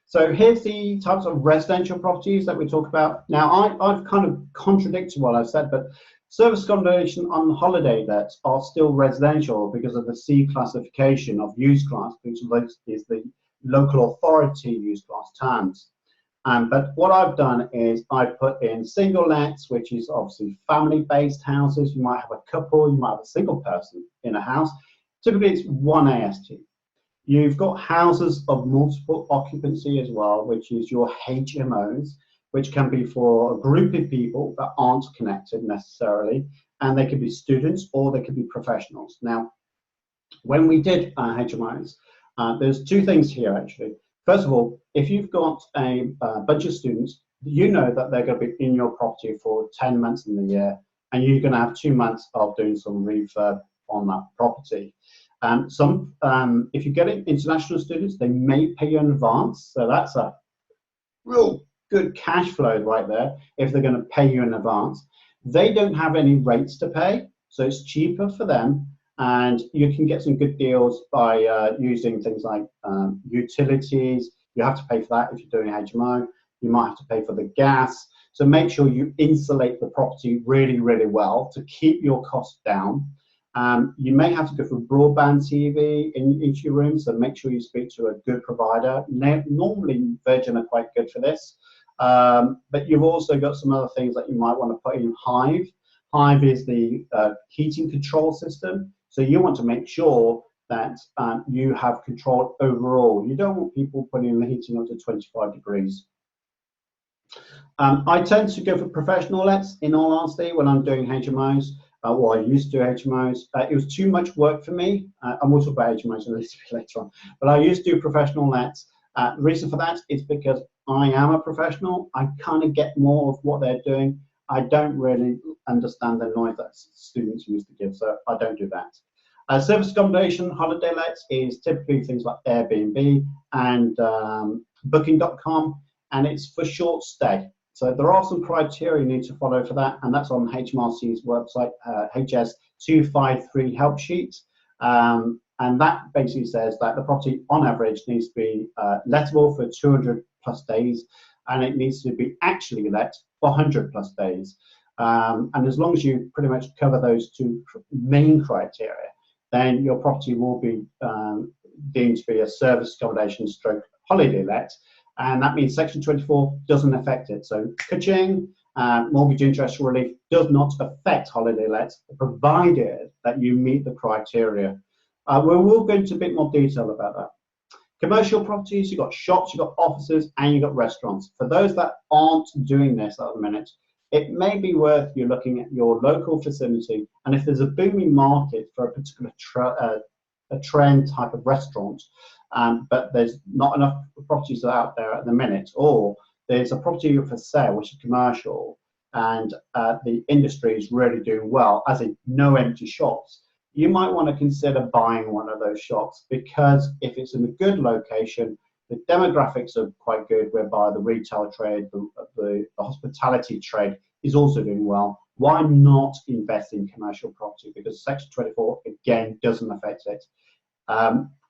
So here's the types of residential properties that we talk about. Now, I've kind of contradicted what I've said, but service accommodation on holiday lets are still residential because of the C classification of use class, which is the local authority use class terms. But what I've done is I've put in single lets, which is obviously family-based houses. You might have a couple, you might have a single person in a house. Typically, it's one AST. You've got houses of multiple occupancy as well, which is your HMOs, which can be for a group of people that aren't connected necessarily, and they could be students or they could be professionals. Now, when we did HMOs, there's two things here actually. First of all, if you've got a bunch of students, you know that they're going to be in your property for 10 months in the year, and you're going to have 2 months of doing some refurb on that property. If you get international students, they may pay you in advance, so that's a real good cash flow right there if they're going to pay you in advance. They don't have any rates to pay, so it's cheaper for them, and you can get some good deals by using things like utilities. You have to pay for that if you're doing HMO. You might have to pay for the gas. So make sure you insulate the property really, really well to keep your costs down. You may have to go for broadband TV in each of your rooms, so make sure you speak to a good provider. Normally, Virgin are quite good for this, but you've also got some other things that you might want to put in Hive. Hive is the heating control system, so you want to make sure that you have control overall. You don't want people putting the heating up to 25 degrees. I tend to go for professional lets, in all honesty, when I'm doing HMOs. Well, I used to do HMOs. It was too much work for me. And we'll talk about HMOs a little bit later on. But I used to do professional lets. The reason for that is because I am a professional. I kind of get more of what they're doing. I don't really understand the noise that students used to give, so I don't do that. Service accommodation, holiday lets is typically things like Airbnb and Booking.com, and it's for short stay. So there are some criteria you need to follow for that, and that's on HMRC's website, HS253 help sheet. And that basically says that the property on average needs to be lettable for 200 plus days, and it needs to be actually let for 100 plus days. And as long as you pretty much cover those two main criteria, then your property will be deemed to be a service accommodation stroke holiday let. And that means Section 24 doesn't affect it. So ka-ching, mortgage interest relief does not affect holiday lets, provided that you meet the criteria. We will go into a bit more detail about that. Commercial properties, you've got shops, you've got offices, and you've got restaurants. For those that aren't doing this at the minute, it may be worth you looking at your local vicinity, and if there's a booming market for a particular trend type of restaurant, but there's not enough properties out there at the minute, or there's a property for sale which is commercial and the industry is really doing well, as in no empty shops, you might want to consider buying one of those shops, because if it's in a good location, the demographics are quite good, whereby the retail trade, the hospitality trade is also doing well. Why not invest in commercial property? Because Section 24, again, doesn't affect it.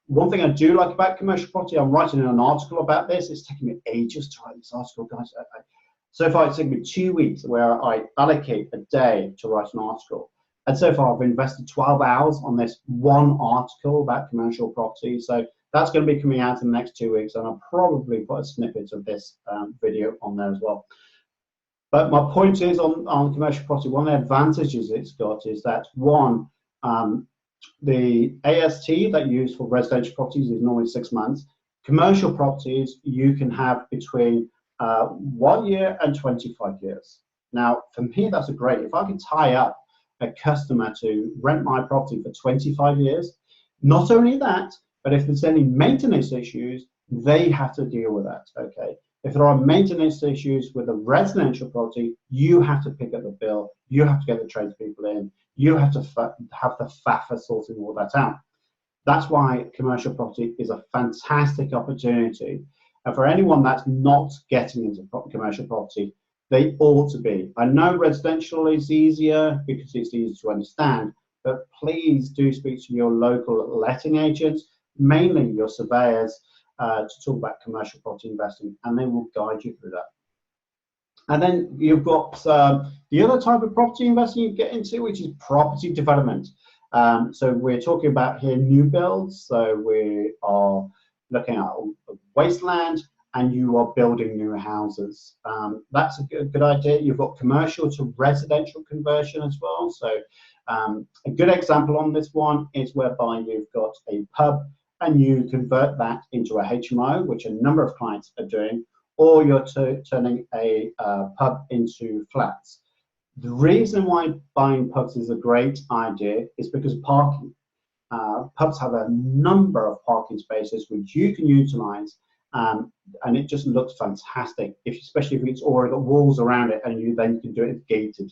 One thing I do like about commercial property, I'm writing an article about this. It's taken me ages to write this article, guys. So far, it's taken me 2 weeks where I allocate a day to write an article. And so far, I've invested 12 hours on this one article about commercial property. So that's going to be coming out in the next 2 weeks, and I'll probably put a snippet of this video on there as well. But my point is on commercial property, one of the advantages it's got is that, one, the AST that you use for residential properties is normally 6 months. Commercial properties, you can have between 1 year and 25 years. Now, for me, that's great. If I can tie up a customer to rent my property for 25 years, not only that, but if there's any maintenance issues, they have to deal with that, okay? If there are maintenance issues with a residential property, you have to pick up the bill, you have to get the tradespeople in, you have to have the faff of sorting all that out. That's why commercial property is a fantastic opportunity. And for anyone that's not getting into commercial property, they ought to be. I know residential is easier because it's easier to understand, but please do speak to your local letting agents, mainly your surveyors, to talk about commercial property investing, and they will guide you through that. And then you've got the other type of property investing you get into, which is property development. So we're talking about here new builds. So we are looking at wasteland, and you are building new houses. That's a good idea. You've got commercial to residential conversion as well. So a good example on this one is whereby you've got a pub and you convert that into a HMO, which a number of clients are doing, or you're turning a pub into flats. The reason why buying pubs is a great idea is because parking. Pubs have a number of parking spaces which you can utilize, and it just looks fantastic, especially if it's already got walls around it, and you then can do it gated.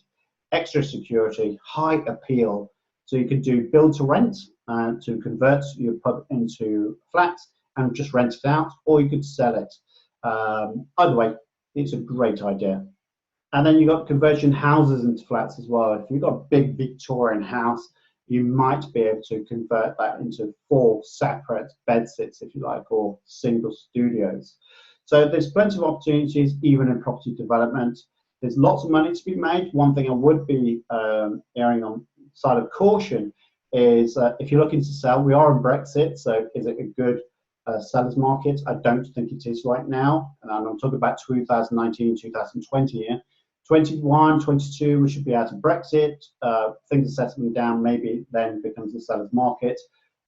Extra security, high appeal. So you could do build to rent to convert your pub into flats and just rent it out, or you could sell it. Either way, it's a great idea. And then you've got conversion houses into flats as well. If you've got a big Victorian house, you might be able to convert that into 4 separate bedsits, if you like, or single studios. So there's plenty of opportunities, even in property development. There's lots of money to be made. One thing I would be erring on the side of caution is if you're looking to sell, we are in Brexit, so is it a good seller's market? I don't think it is right now. And I'm talking about 2019, 2020 here. 21, 22, we should be out of Brexit. Things are settling down, maybe then becomes a seller's market.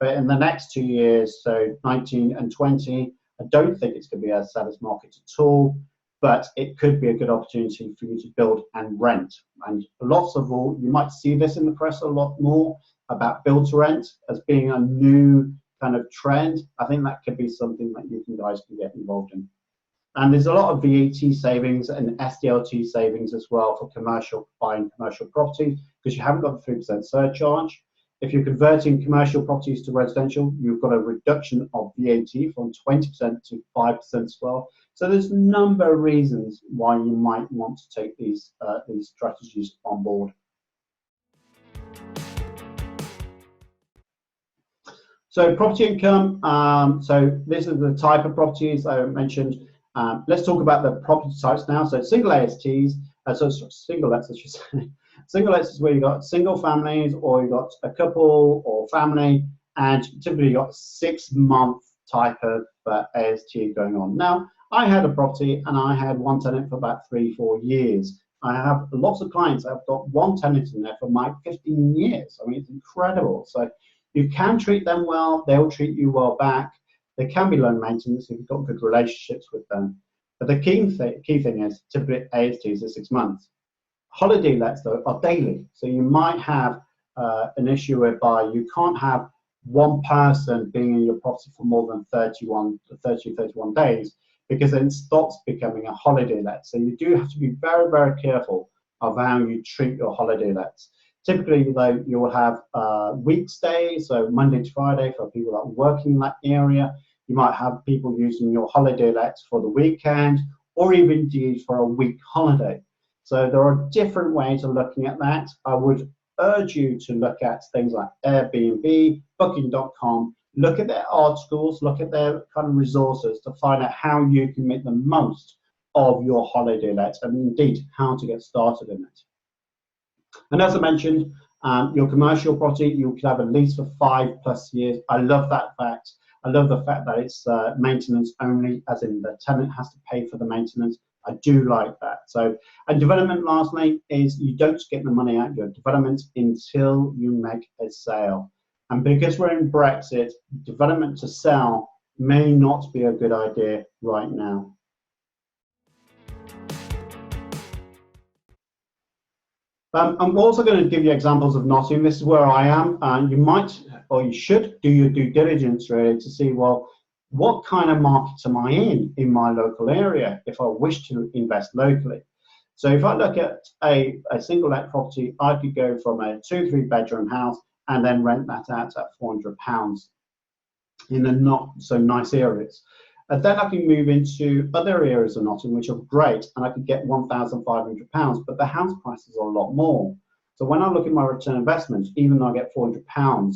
But in the next 2 years, so 19 and 20, I don't think it's going to be a seller's market at all, but it could be a good opportunity for you to build and rent. And lots of all, you might see this in the press a lot more about build to rent as being a new kind of trend. I think that could be something that you guys can get involved in. And there's a lot of VAT savings and SDLT savings as well for buying commercial property, because you haven't got the 3% surcharge. If you're converting commercial properties to residential, you've got a reduction of VAT from 20% to 5% as well. So there's a number of reasons why you might want to take these strategies on board. So property income, so this is the type of properties I mentioned. Let's talk about the property types now. So single ASTs, single lets, I should say. Single lets is where you've got single families, or you've got a couple or family, and typically you've got a 6-month type of AST going on. Now, I had a property and I had one tenant for about 3-4 years. I have lots of clients that have got one tenant in there for my 15 years. I mean, it's incredible. So you can treat them well, they'll treat you well back. They can be low maintenance if you've got good relationships with them. But the key thing is typically ASTs are 6 months. Holiday lets, though, are daily. So you might have an issue whereby you can't have one person being in your property for more than 31 days, because then it stops becoming a holiday let. So you do have to be very, very careful of how you treat your holiday lets. Typically, though, you will have weekdays, so Monday to Friday for people that are working in that area. You might have people using your holiday lets for the weekend, or even indeed for a week holiday. So there are different ways of looking at that. I would urge you to look at things like Airbnb, Booking.com, look at their articles, look at their kind of resources to find out how you can make the most of your holiday let, and indeed how to get started in it. And as I mentioned, your commercial property, you could have a lease for 5+ years. I love that fact. I love the fact that it's maintenance only, as in the tenant has to pay for the maintenance. I do like that. So, and development, lastly, is you don't get the money out of your development until you make a sale. And because we're in Brexit, development to sell may not be a good idea right now. I'm also going to give you examples of Nottingham. This is where I am. You might, or you should, do your due diligence really to see, well, what kind of markets am I in my local area if I wish to invest locally. So if I look at a single let property, I could go from a 2-3 bedroom house and then rent that out at £400 in the not so nice areas. And then I can move into other areas of Nottingham which are great, and I could get £1,500, but the house prices are a lot more. So when I look at my return investment, even though I get £400,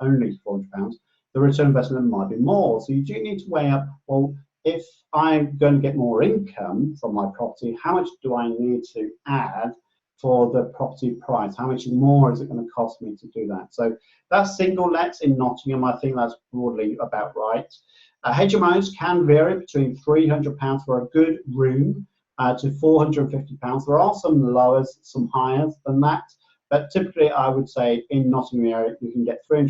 only £400, the return investment might be more. So you do need to weigh up, well, if I'm going to get more income from my property, how much do I need to add for the property price? How much more is it going to cost me to do that? So that's single lets in Nottingham. I think that's broadly about right. HMOs can vary between £300 for a good room to £450. There are some lowers, some highers than that, but typically I would say in Nottingham area you can get £300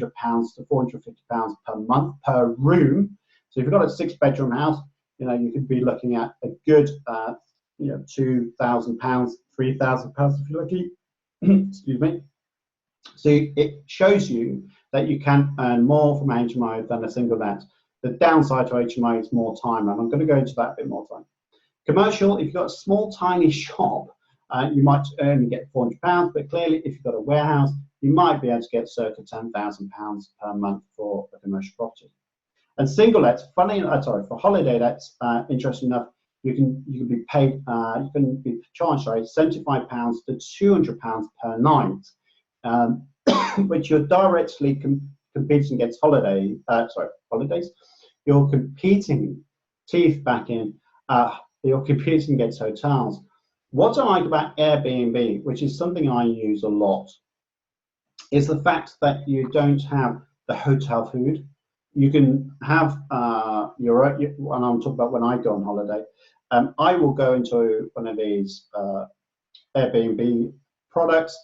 to £450 per month per room. So if you've got a 6-bedroom house, you could be looking at a good £2,000, £3,000 if you're lucky. Excuse me. So it shows you that you can earn more from HMO than a single let. The downside to HMO is more time, and I'm going to go into that a bit more time. Commercial, if you've got a small, tiny shop, you might only get £400, but clearly if you've got a warehouse, you might be able to get circa £10,000 per month for a commercial property. And single lets, for holiday lets, interesting enough, you can be paid, you can be charged, £75 to £200 per night, which you're directly competing against holidays. You're competing, teeth back in, you're competing against hotels. What I like about Airbnb, which is something I use a lot, is the fact that you don't have the hotel food. You can have your own, and I'm talking about when I go on holiday, I will go into one of these Airbnb products,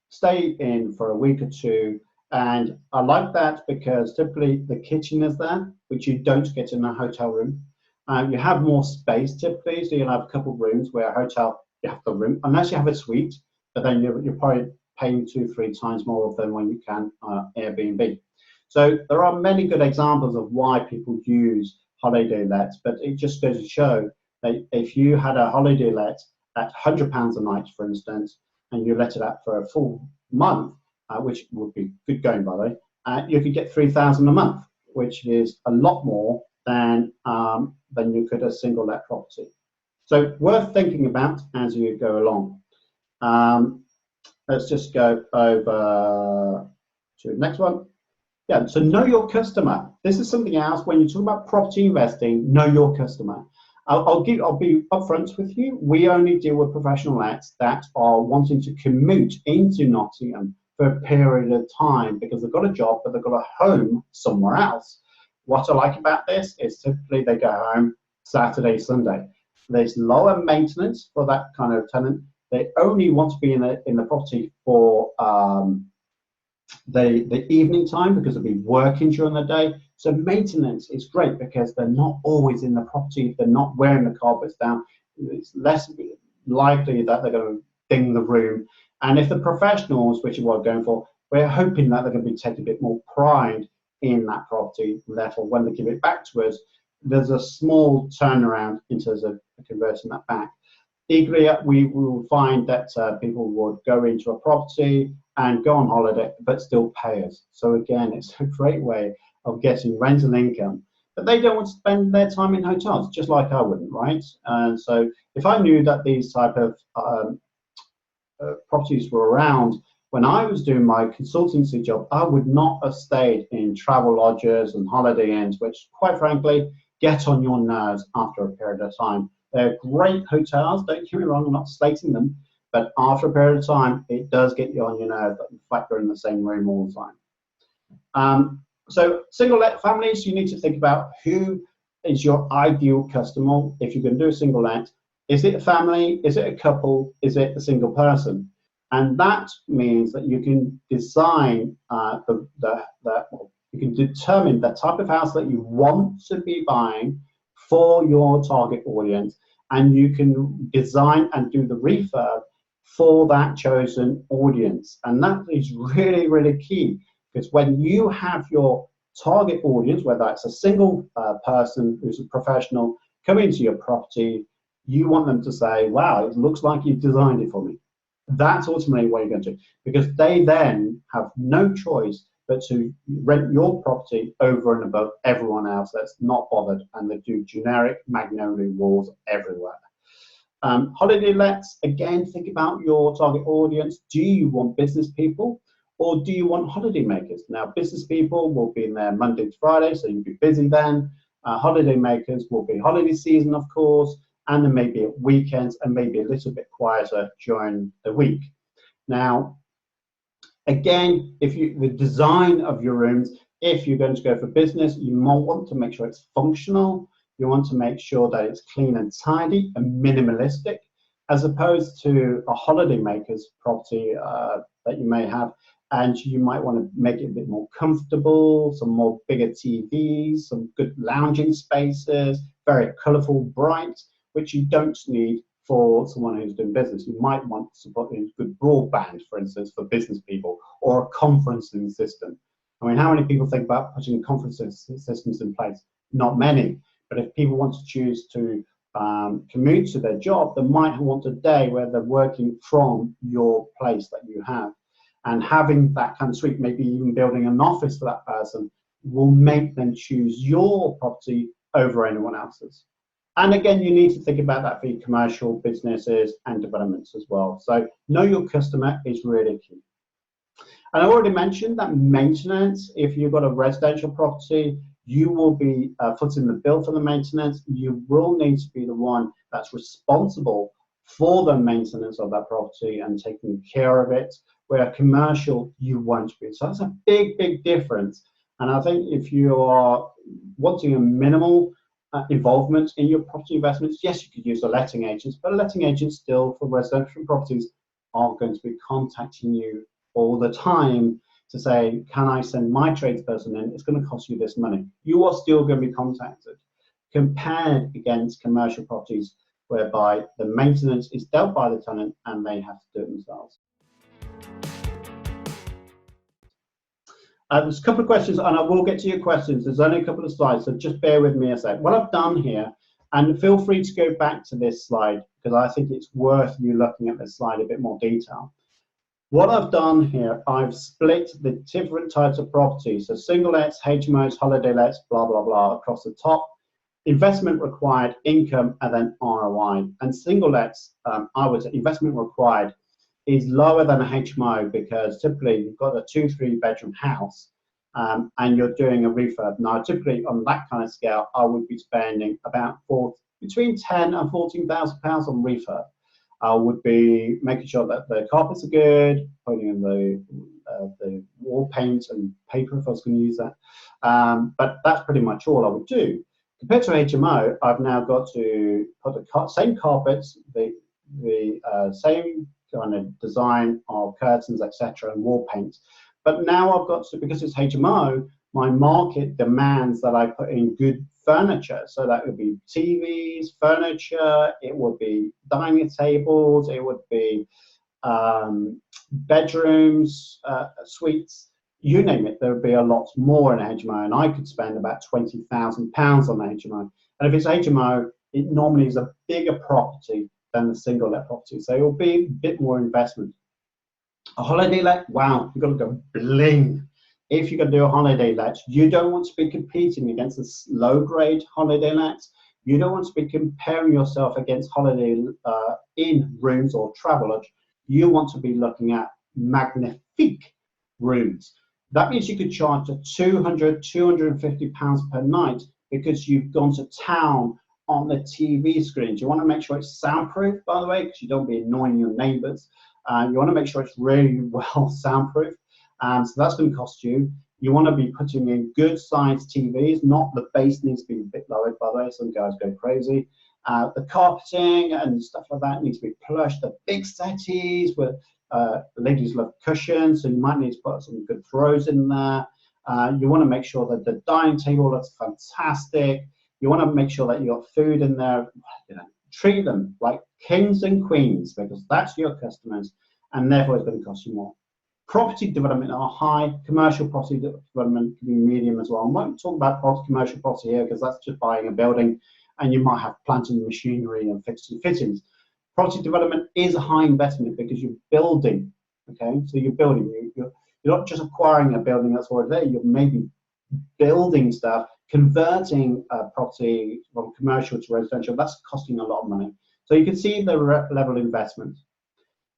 stay in for a week or two, and I like that because typically the kitchen is there, which you don't get in a hotel room. You have more space typically, so you'll have a couple of rooms where a hotel, you have the room, unless you have a suite, but then you're probably paying 2-3 times more than when you can Airbnb. So there are many good examples of why people use holiday lets, but it just goes to show that if you had a holiday let at £100 a night, for instance, and you let it out for a full month, which would be good going, by the way, you could get £3,000 a month, which is a lot more than you could a single let property. So worth thinking about as you go along. Let's just go over to the next one. Yeah, so know your customer. This is something else when you talk about property investing. Know your customer. I'll be upfront with you. We only deal with professional lets that are wanting to commute into Nottingham for a period of time because they've got a job but they've got a home somewhere else. What I like about this is typically they go home Saturday, Sunday. There's lower maintenance for that kind of tenant. They only want to be in the property for the evening time because they'll be working during the day. So maintenance is great because they're not always in the property. They're not wearing the carpets down. It's less likely that they're going to ding the room. And if the professionals, which is what we're going for, we're hoping that they're going to be taking a bit more pride in that property. Therefore, when they give it back to us, there's a small turnaround in terms of converting that back. Equally, we will find that people would go into a property and go on holiday, but still pay us. So again, it's a great way of getting rental income. But they don't want to spend their time in hotels, just like I wouldn't, right? And so if I knew that these type of properties were around when I was doing my consultancy job, I would not have stayed in travel lodges and holiday inns, which quite frankly, get on your nerves after a period of time. They're great hotels, don't get me wrong, I'm not slating them, but after a period of time, it does get you on your nerves that in fact you're in the same room all the time. So single let families, you need to think about who is your ideal customer. If you're going to do a single let, is it a family? Is it a couple? Is it a single person? And that means that you can design you can determine the type of house that you want to be buying for your target audience, and you can design and do the refurb for that chosen audience. And that is really, really key, because when you have your target audience, whether it's a single person who's a professional coming into your property, you want them to say, wow, it looks like you've designed it for me. That's ultimately what you're going to do, because they then have no choice but to rent your property over and above everyone else that's not bothered, and they do generic magnolia walls everywhere. Holiday lets, again, think about your target audience. Do you want business people, Or do you want holiday makers? Now, business people will be in there Monday to Friday, so you'll be busy then. Holiday makers will be holiday season, of course, and then maybe at weekends and maybe a little bit quieter during the week. Now, again, the design of your rooms, if you're going to go for business, you might want to make sure it's functional. You want to make sure that it's clean and tidy and minimalistic, as opposed to a holiday maker's property that you may have. And you might want to make it a bit more comfortable, some more bigger TVs, some good lounging spaces, very colourful, bright, which you don't need for someone who's doing business. You might want to support good broadband, for instance, for business people, or a conferencing system. I mean, how many people think about putting conferencing systems in place? Not many. But if people want to choose to commute to their job, they might want a day where they're working from your place that you have. And having that kind of suite, maybe even building an office for that person, will make them choose your property over anyone else's. And again, you need to think about that for your commercial businesses and developments as well. So know your customer is really key. And I already mentioned that maintenance, if you've got a residential property, you will be footing the bill for the maintenance. You will need to be the one that's responsible for the maintenance of that property and taking care of it, where commercial, you won't be. So that's a big, big difference. And I think if you are wanting a minimal involvement in your property investments, yes, you could use a letting agent, but a letting agent still for residential properties aren't going to be contacting you all the time to say, can I send my tradesperson in? It's going to cost you this money. You are still going to be contacted. Compared against commercial properties, whereby the maintenance is dealt by the tenant and they have to do it themselves. There's a couple of questions, and I will get to your questions. There's only a couple of slides, so just bear with me a sec. What I've done here, and feel free to go back to this slide, because I think it's worth you looking at this slide in a bit more detail. What I've done here, I've split the different types of properties, so single lets, HMOs, holiday lets, blah, blah, blah, across the top. Investment required, income, and then ROI. And single lets, I would say investment required is lower than a HMO, because typically you've got a 2-3 bedroom house and you're doing a refurb. Now, typically on that kind of scale, I would be spending about between £10,000 and £14,000 on refurb. I would be making sure that the carpets are good, putting in the wall paint and paper if I was going to use that. But that's pretty much all I would do. Compared to HMO, I've now got to put the same carpets, the same kind of design of curtains, etc., and wall paint. But now I've got to, because it's HMO, my market demands that I put in good furniture. So that would be TVs, furniture, it would be dining tables, it would be bedrooms, suites, you name it. There would be a lot more in a HMO, and I could spend about £20,000 on a HMO. And if it's HMO, it normally is a bigger property than the single let property, so it will be a bit more investment. A holiday let, wow, you've got to go bling. If you're going to do a holiday let, you don't want to be competing against the low grade holiday lets. You don't want to be comparing yourself against holiday in rooms or travelers. You want to be looking at magnifique rooms. That means you could charge £200, £250 per night because you've gone to town on the TV screens. You want to make sure it's soundproof, by the way, because you don't be annoying your neighbors. You want to make sure it's really well soundproof. So that's going to cost you. You want to be putting in good sized TVs, not the base needs to be a bit lowered, by the way, some guys go crazy. The carpeting and stuff like that needs to be plush. The big settees with ladies love cushions, so you might need to put some good throws in there. You want to make sure that the dining table looks fantastic. You want to make sure that you got food in there. You know, treat them like kings and queens, because that's your customers, and therefore it's going to cost you more. Property development are high. Commercial property development can be medium as well. I won't talk about commercial property here because that's just buying a building, and you might have plant and machinery and fixtures and fittings. Property development is a high investment because you're building. Okay, so you're building. You're not just acquiring a building that's already there. You're maybe building stuff, converting property from commercial to residential. That's costing a lot of money. So you can see the level of investment.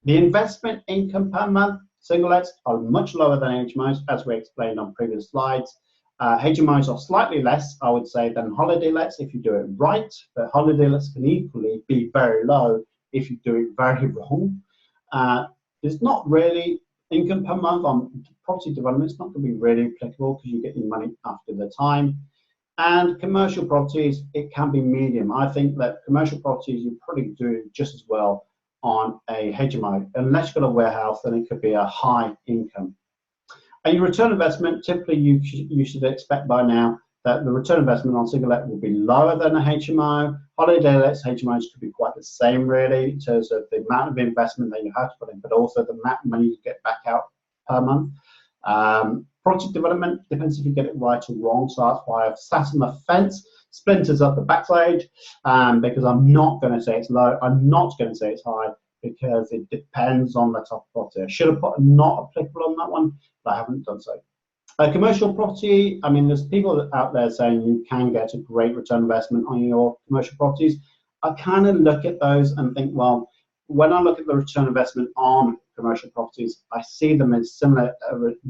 The investment income per month, Single lets are much lower than HMOs, as we explained on previous slides. HMOs are slightly less, I would say, than holiday lets if you do it right, but holiday lets can equally be very low if you do it very wrong. There's not really income per month on property development. It's not going to be really applicable because you get your money after the time. And commercial properties, it can be medium. I think that commercial properties, you probably do just as well on a HMO. Unless you've got a warehouse, then it could be a high income. And your return investment, typically you should expect by now that the return investment on single let will be lower than a HMO. Holiday lets, HMOs could be quite the same really in terms of the amount of investment that you have to put in, but also the amount of money you get back out per month. Project development depends if you get it right or wrong, so that's why I've sat on the fence, splinters up the backside, because I'm not going to say it's low, I'm not going to say it's high, because it depends on the type of property. I should have put not applicable on that one, but I haven't done so. Commercial property, I mean, there's people out there saying you can get a great return investment on your commercial properties. I kind of look at those and think, well, when I look at the return investment on commercial properties, I see them as similar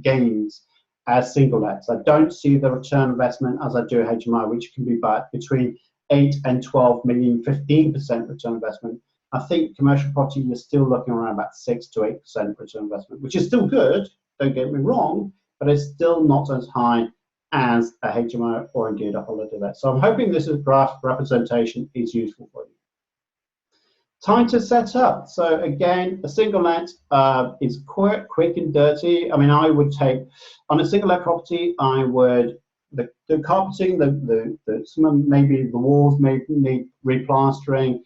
gains as single lets. I don't see the return investment as I do HMO, which can be between 8 and 12 million, 15% return investment. I think commercial property, you're still looking around about 6 to 8% return investment, which is still good, don't get me wrong, but it's still not as high as a HMO or indeed a holiday let. So I'm hoping this graph representation is useful for you. Time to set up. So again, a single let is quick and dirty. I mean, I would take, on a single let property, I would, the carpeting, maybe the walls may need replastering,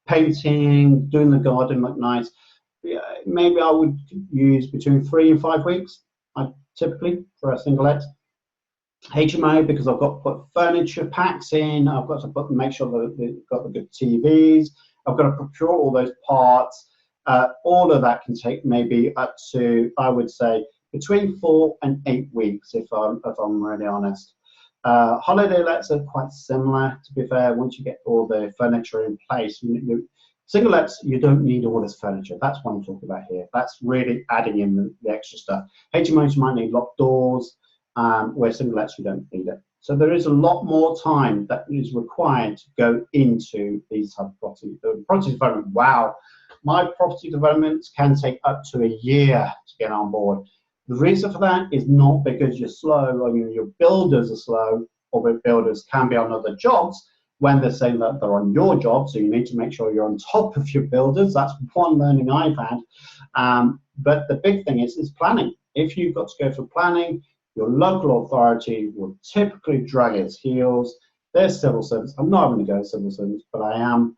painting, doing the garden look nice. Maybe I would use between 3 and 5 weeks, typically, for a single let. HMO, because I've got to put furniture packs in, I've got to make sure that they've got the good TVs, I've got to procure all those parts. All of that can take maybe up to, I would say, between 4 and 8 weeks, if I'm really honest. Holiday lets are quite similar, to be fair, once you get all the furniture in place. Single lets, you don't need all this furniture. That's what I'm talking about here. That's really adding in the extra stuff. HMOs might need locked doors, where single lets, you don't need it. So there is a lot more time that is required to go into these type of property. The property development, wow, my property developments can take up to a year to get on board. The reason for that is not because you're slow or your builders are slow, or builders can be on other jobs when they're saying that they're on your job, so you need to make sure you're on top of your builders. That's one learning I've had. But the big thing is planning. If you've got to go for planning, your local authority will typically drag its heels. There's civil servants. I'm not going to go civil servants, but I am.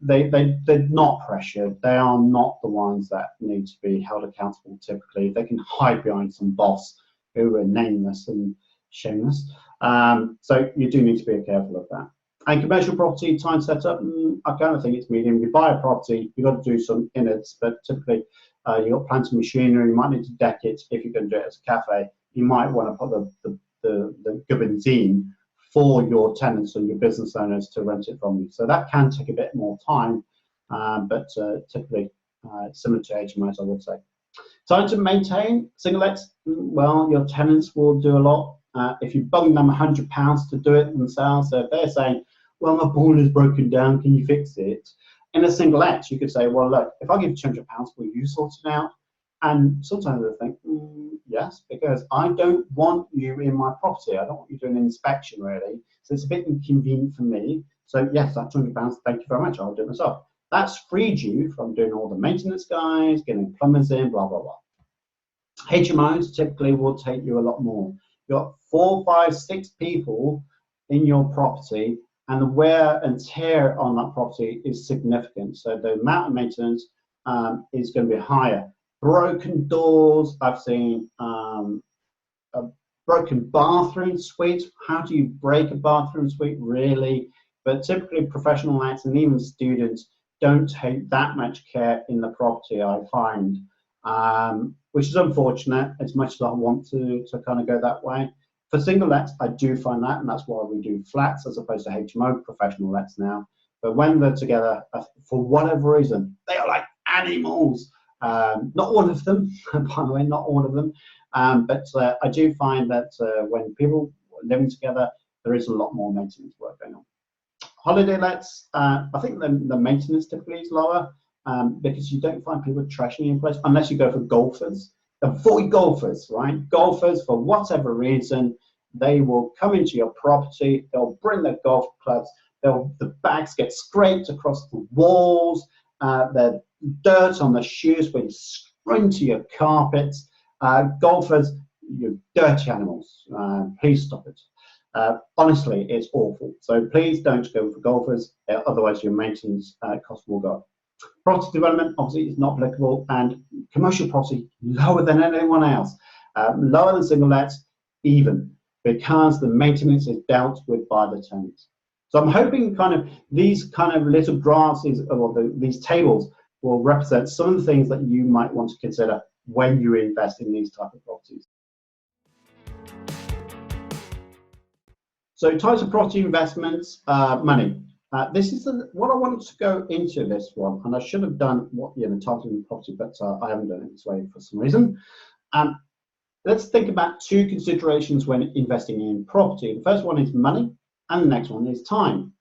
They're not pressured. They are not the ones that need to be held accountable typically. They can hide behind some boss who are nameless and shameless. So you do need to be careful of that. And commercial property, time setup, I kind of think it's medium. You buy a property, you've got to do some innards, but typically you've got plant and machinery, you might need to deck it if you're going to do it as a cafe. You might want to put the gubbins in for your tenants and your business owners to rent it from you. So that can take a bit more time, but typically similar to HMOs, I would say. Time to maintain single lets, well, your tenants will do a lot. If you bung them £100 to do it themselves, so if they're saying, well, my boiler's broken down, can you fix it? In a single let, you could say, well, look, if I give you £200, will you sort it out? And sometimes they think, yes, because I don't want you in my property. I don't want you doing an inspection, really. So it's a bit inconvenient for me. So yes, that £200, thank you very much, I'll do it myself. That's freed you from doing all the maintenance guys, getting plumbers in, blah, blah, blah. HMOs typically will take you a lot more. You've got 4, 5, 6 people in your property, and the wear and tear on that property is significant. So the amount of maintenance is going to be higher. Broken doors, I've seen a broken bathroom suite. How do you break a bathroom suite, really? But typically professional lets and even students don't take that much care in the property, I find, which is unfortunate, as much as I want to kind of go that way. For single lets, I do find that, and that's why we do flats as opposed to HMO professional lets now. But when they're together, for whatever reason, they are like animals. Not all of them, by the way, not all of them. But I do find that when people are living together, there is a lot more maintenance work going on. Holiday lets, I think the maintenance typically is lower because you don't find people trashing in place unless you go for golfers. Avoid golfers, right? Golfers, for whatever reason, they will come into your property, they'll bring their golf clubs, the bags get scraped across the walls, the dirt on the shoes will sprint to your carpets. Golfers, you dirty animals, please stop it. Honestly, it's awful. So please don't go for golfers, otherwise your maintenance cost will go up. Property development obviously is not applicable, and commercial property lower than anyone else, lower than single lets even, because the maintenance is dealt with by the tenants. So I'm hoping these kind of little graphs, these tables will represent some of the things that you might want to consider when you invest in these type of properties. So types of property investments, money. This is what I wanted to go into this one, and I should have done targeting property, but I haven't done it this way for some reason. Let's think about two considerations when investing in property. The first one is money, and the next one is time.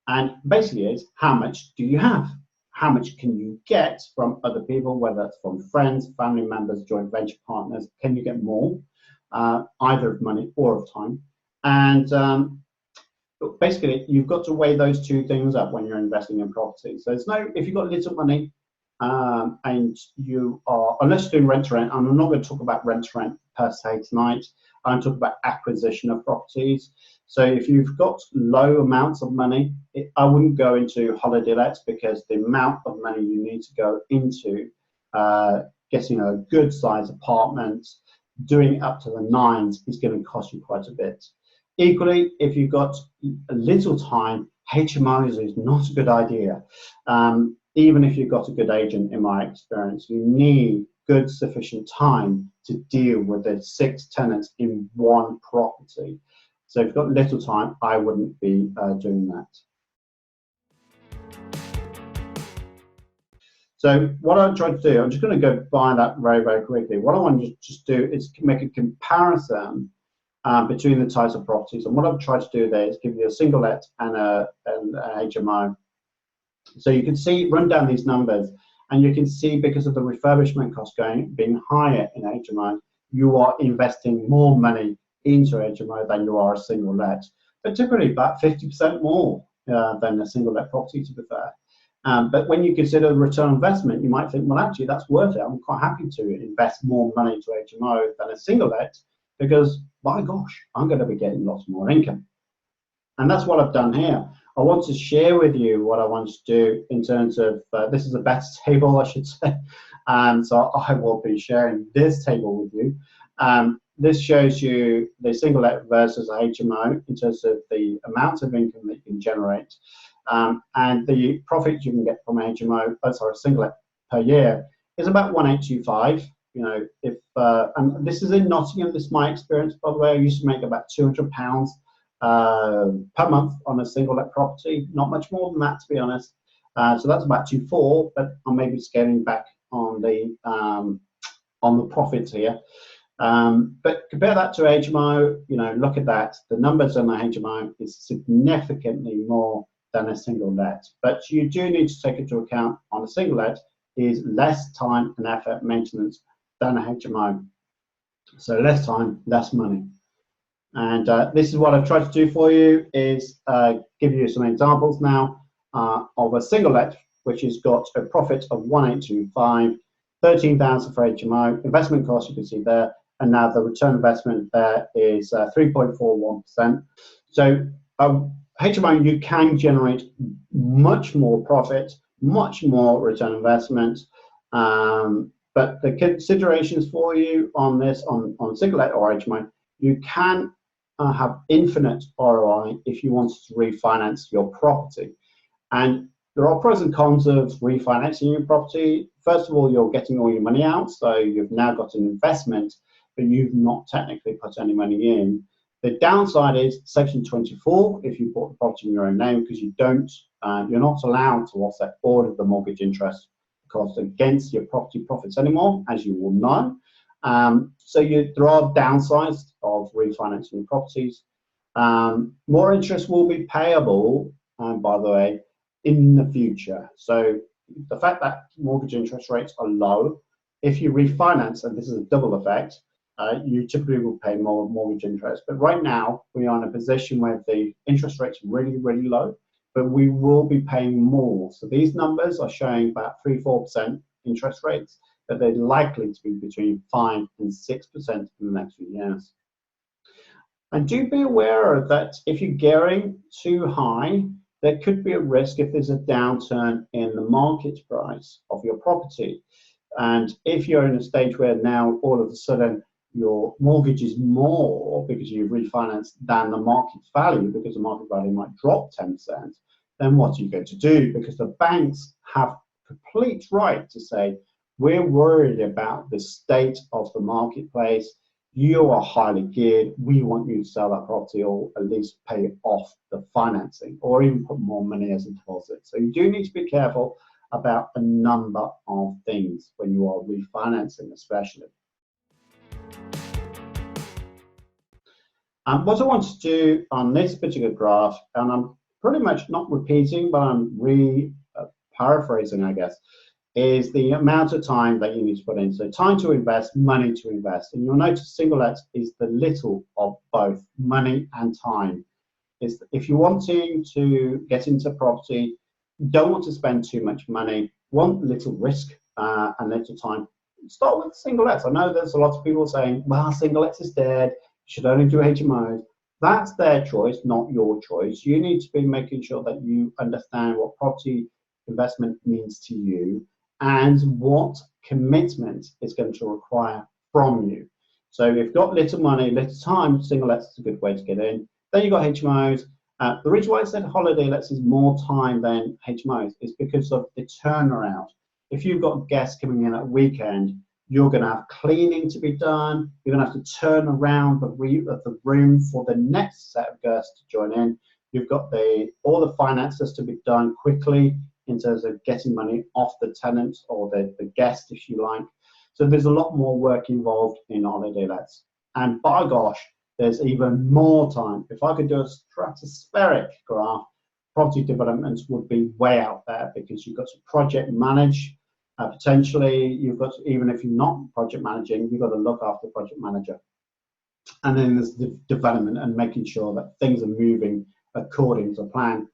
And basically is, how much do you have? How much can you get from other people, whether it's from friends, family members, joint venture partners? Can you get more, either of money or of time? And basically, you've got to weigh those two things up when you're investing in property. So if you've got little money and you are, unless you're doing rent to rent, and I'm not going to talk about rent to rent per se tonight, I'm talking about acquisition of properties. So if you've got low amounts of money, I wouldn't go into holiday lets, because the amount of money you need to go into getting a good size apartment, doing it up to the nines, is going to cost you quite a bit. Equally, if you've got a little time, HMOs is not a good idea. Even if you've got a good agent, in my experience, you need good sufficient time to deal with the 6 tenants in one property. So if you've got little time, I wouldn't be doing that. So what I'm trying to do, I'm just going to go by that very, very quickly. What I want to just do is make a comparison between the types of properties. And what I've tried to do there is give you a single let and a HMO. So you can see, run down these numbers, and you can see because of the refurbishment cost being higher in HMO, you are investing more money into HMO than you are a single let, but typically about 50% more than a single let property, to be fair. But when you consider the return on investment, you might think, well, actually, that's worth it. I'm quite happy to invest more money into HMO than a single let, because, by gosh, I'm going to be getting lots more income. And that's what I've done here. I want to share with you what I want to do in terms of, this is a better table, I should say. So I will be sharing this table with you. This shows you the single let versus HMO in terms of the amount of income that you can generate. And the profit you can get from HMO, single let per year, is about 1825. You know, if and this is in Nottingham. This is my experience, by the way. I used to make about £200 per month on a single let property. Not much more than that, to be honest. So that's about 2.4, but I'm maybe scaling back on the profits here. But compare that to HMO. You know, look at that. The numbers on the HMO is significantly more than a single let. But you do need to take into account on a single let is less time and effort maintenance than a HMO. So less time, less money. And this is what I've tried to do for you, is give you some examples now of a single let, which has got a profit of 1825, 13,000 for HMO, investment cost you can see there, and now the return investment there is 3.41%. So HMO, you can generate much more profit, much more return investment. But the considerations for you on this, on single let or HMO, you can have infinite ROI if you want to refinance your property. And there are pros and cons of refinancing your property. First of all, you're getting all your money out, so you've now got an investment, but you've not technically put any money in. The downside is Section 24, if you bought the property in your own name, because you're not allowed to offset all of the mortgage interest cost against your property profits anymore, as you will know. So there are downsides of refinancing properties. More interest will be payable, by the way, in the future. So the fact that mortgage interest rates are low, if you refinance, and this is a double effect, you typically will pay more mortgage interest. But right now, we are in a position where the interest rates are really, really low, but we will be paying more. So these numbers are showing about 3-4% interest rates, but they're likely to be between 5 and 6% in the next few years. And do be aware that if you're gearing too high, there could be a risk if there's a downturn in the market price of your property. And if you're in a stage where now all of a sudden your mortgage is more because you've refinanced than the market value, because the market value might drop 10%, then what are you going to do? Because the banks have complete right to say, we're worried about the state of the marketplace. You are highly geared. We want you to sell that property or at least pay off the financing or even put more money as a deposit. So you do need to be careful about a number of things when you are refinancing, especially. What I want to do on this particular graph, and I'm pretty much not repeating, but I'm paraphrasing, I guess, is the amount of time that you need to put in. So time to invest, money to invest. And you'll notice single lets is the little of both money and time. If you're wanting to get into property, don't want to spend too much money, want little risk and little time, start with single lets. I know there's a lot of people saying, well, single lets is dead, you should only do HMOs. That's their choice, not your choice. You need to be making sure that you understand what property investment means to you and what commitment it's going to require from you. So if you've got little money, little time, single lets is a good way to get in. Then you've got HMOs. The reason why I said holiday lets is more time than HMOs is because of the turnaround. If you've got guests coming in at a weekend, you're going to have cleaning to be done. You're going to have to turn around the room for the next set of guests to join in. You've got all the finances to be done quickly in terms of getting money off the tenant or the guest, if you like. So there's a lot more work involved in holiday lets. And by gosh, there's even more time. If I could do a stratospheric graph, property developments would be way out there because you've got to project manage. Potentially, you've got to, even if you're not project managing, you've got to look after the project manager. And then there's the development and making sure that things are moving according to plan.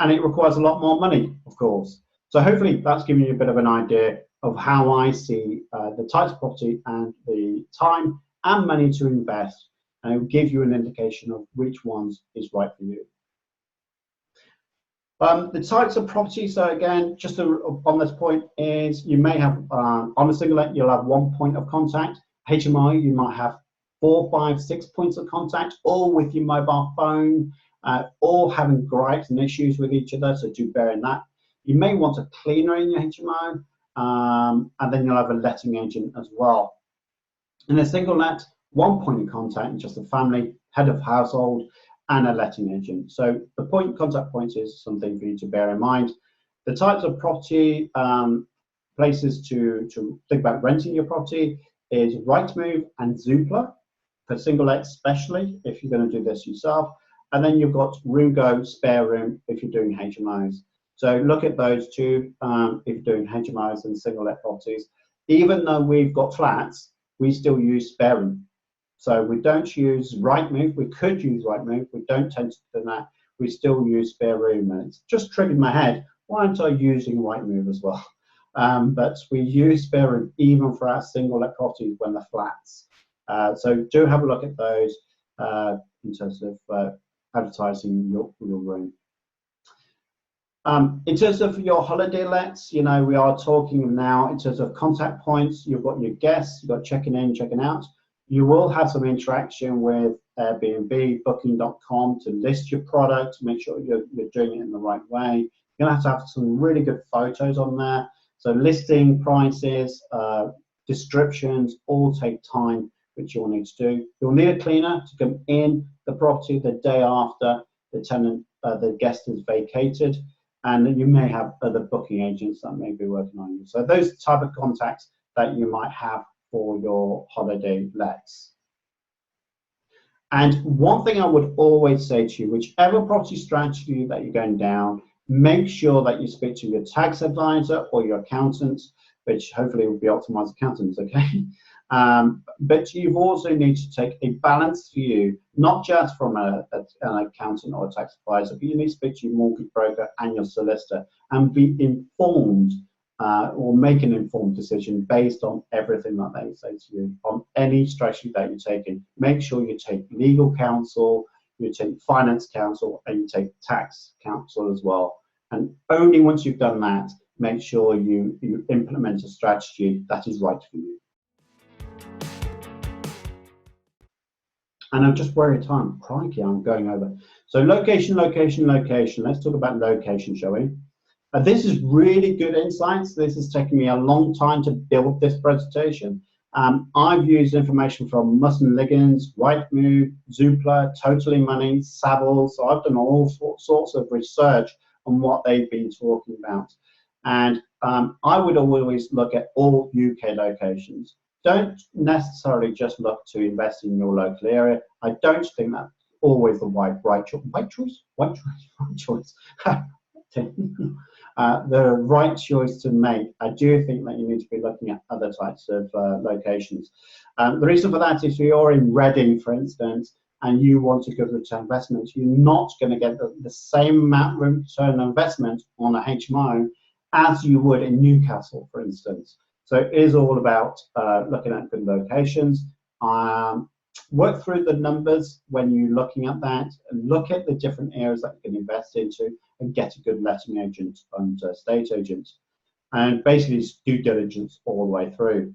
And it requires a lot more money, of course. So hopefully that's giving you a bit of an idea of how I see the types of property and the time and money to invest, and it will give you an indication of which ones is right for you. The types of properties, so again, just on this point, is you may have, on a single let, you'll have 1 point of contact. HMO, you might have 4, 5, 6 points of contact, all with your mobile phone, all having gripes and issues with each other, so do bear in that. You may want a cleaner in your HMO, and then you'll have a letting agent as well. In a single let, 1 point of contact, just the family, head of household, and a letting agent. So the contact points is something for you to bear in mind. The types of property, places to think about renting your property is Rightmove and Zoopla, for single let especially, if you're going to do this yourself. And then you've got RoomGo, Spare Room, if you're doing HMOs. So look at those two if you're doing HMOs and single let properties. Even though we've got flats, we still use Spare Room. So we don't use Rightmove. We could use Rightmove. We don't tend to do that. We still use Spare Room. And it's just triggered my head. Why aren't I using Rightmove as well? But we use Spare Room even for our single let properties when they're flats. So do have a look at those in terms of advertising your room. In terms of your holiday lets, you know, we are talking now in terms of contact points. You've got your guests, you've got checking in, checking out. You will have some interaction with Airbnb, Booking.com to list your product, to make sure you're doing it in the right way. You're going to have some really good photos on there. So listing, prices, descriptions all take time, which you'll need to do. You'll need a cleaner to come in the property the day after the tenant, the guest is vacated. and you may have other booking agents that may be working on you. So those type of contacts that you might have for your holiday lets. And one thing I would always say to you, whichever property strategy that you're going down, make sure that you speak to your tax advisor or your accountant, which hopefully will be Optimise Accountants, okay? But you also need to take a balanced view, not just from an accountant or a tax advisor, but you need to speak to your mortgage broker and your solicitor and be informed or make an informed decision based on everything that they say to you on any strategy that you're taking. Make sure you take legal counsel, you take finance counsel, and you take tax counsel as well. And only once you've done that, make sure you implement a strategy that is right for you. And I'm just worried time. Crikey, I'm going over. So location, location, location. Let's talk about location, shall we? This is really good insights. This has taken me a long time to build this presentation. I've used information from Misiewicz, Rightmove, Zoopla, Totally Money, Savills. So I've done all sorts of research on what they've been talking about. And I would always look at all UK locations. Don't necessarily just look to invest in your local area. I don't think that's always the right choice. The right choice to make. I do think that you need to be looking at other types of locations. The reason for that is if you're in Reading, for instance, and you want a good return investment, you're not going to get the same amount of return investment on a HMO as you would in Newcastle, for instance. So it is all about looking at good locations. Work through the numbers when you're looking at that, and look at the different areas that you can invest into and get a good letting agent and estate agent. And basically it's due diligence all the way through.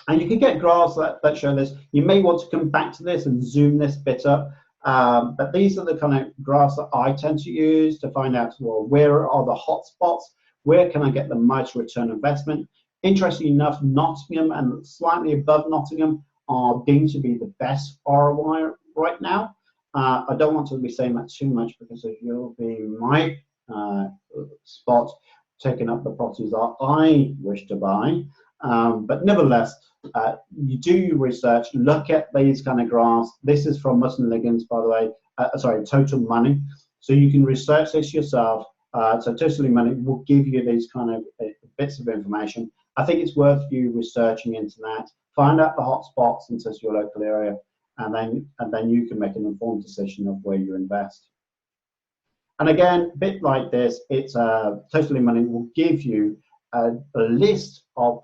And you can get graphs that show this. You may want to come back to this and zoom this bit up. But these are the kind of graphs that I tend to use to find out, well, where are the hot spots? Where can I get the most return investment? Interestingly enough, Nottingham and slightly above Nottingham are deemed to be the best ROI right now. I don't want to be saying that too much because you'll be my spot taking up the properties that I wish to buy. But nevertheless, you do your research, look at these kind of graphs. This is from Misiewicz, by the way, sorry, Total Money. So you can research this yourself. So Totally Money will give you these kind of bits of information. I think it's worth you researching into that. Find out the hot spots into your local area, and then you can make an informed decision of where you invest. And again, a bit like this, it's Totally Money will give you a list of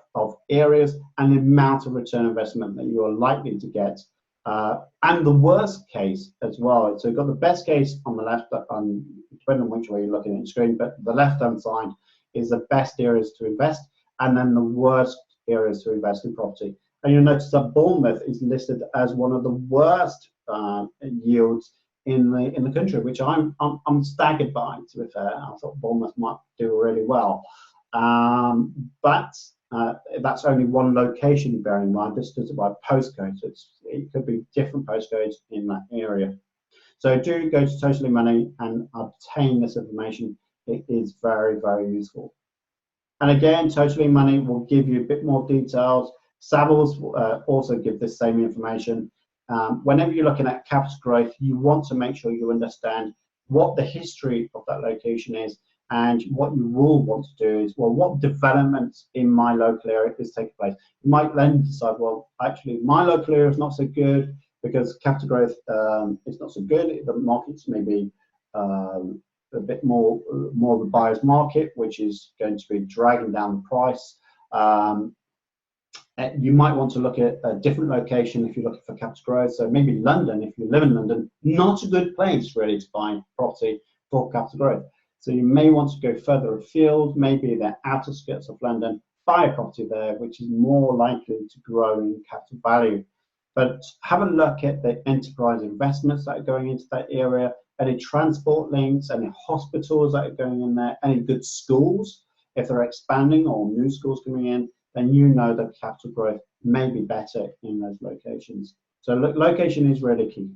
areas and the amount of return investment that you are likely to get, and the worst case as well. So you've got the best case on the left, depending on which way you're looking at the screen, but the left-hand side is the best areas to invest, and then the worst areas to invest in property. And you'll notice that Bournemouth is listed as one of the worst yields in the country, which I'm staggered by, to be fair. I thought Bournemouth might do really well. But that's only one location, bear in mind. This does it by postcode, so it could be different postcodes in that area. So do go to Totally Money and obtain this information. It is very, very useful. And again, Totally Money will give you a bit more details. Savills also give this same information. Whenever you're looking at capital growth, you want to make sure you understand what the history of that location is, and what you will want to do is, well, what developments in my local area is taking place. You might then decide, well, actually, my local area is not so good because capital growth is not so good. The markets may be a bit more of a buyer's market, which is going to be dragging down the price. You might want to look at a different location if you're looking for capital growth. So maybe London, if you live in London, not a good place really to buy property for capital growth. So you may want to go further afield, maybe the outer skirts of London, buy a property there, which is more likely to grow in capital value. But have a look at the enterprise investments that are going into that area, any transport links, any hospitals that are going in there, any good schools, if they're expanding or new schools coming in, then you know that capital growth may be better in those locations. So location is really key.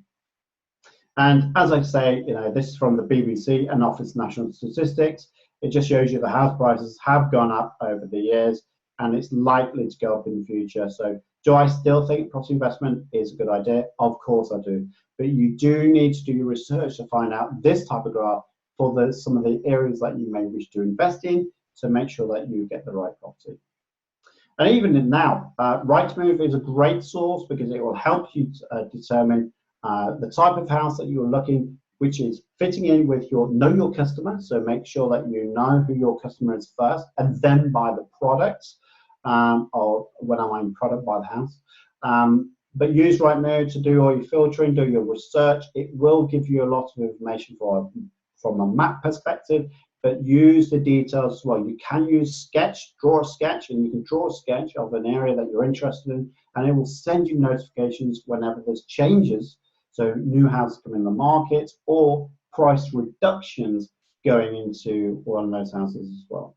And as I say, this is from the BBC and Office National Statistics. It just shows you the house prices have gone up over the years, and it's likely to go up in the future. So do I still think property investment is a good idea? Of course I do. But you do need to do your research to find out this type of graph for some of the areas that you may wish to invest in, to make sure that you get the right property. And even now, Rightmove is a great source because it will help you determine the type of house that you're looking, which is fitting in with know your customer. So make sure that you know who your customer is first, and then buy the products, or when I mean product, buy the house. But use Rightmove to do all your filtering, do your research. It will give you a lot of information from a map perspective, but use the details as well. You can use Sketch, draw a sketch, and you can draw a sketch of an area that you're interested in, and it will send you notifications whenever there's changes. So new houses come in the market, or price reductions going into one of those houses as well.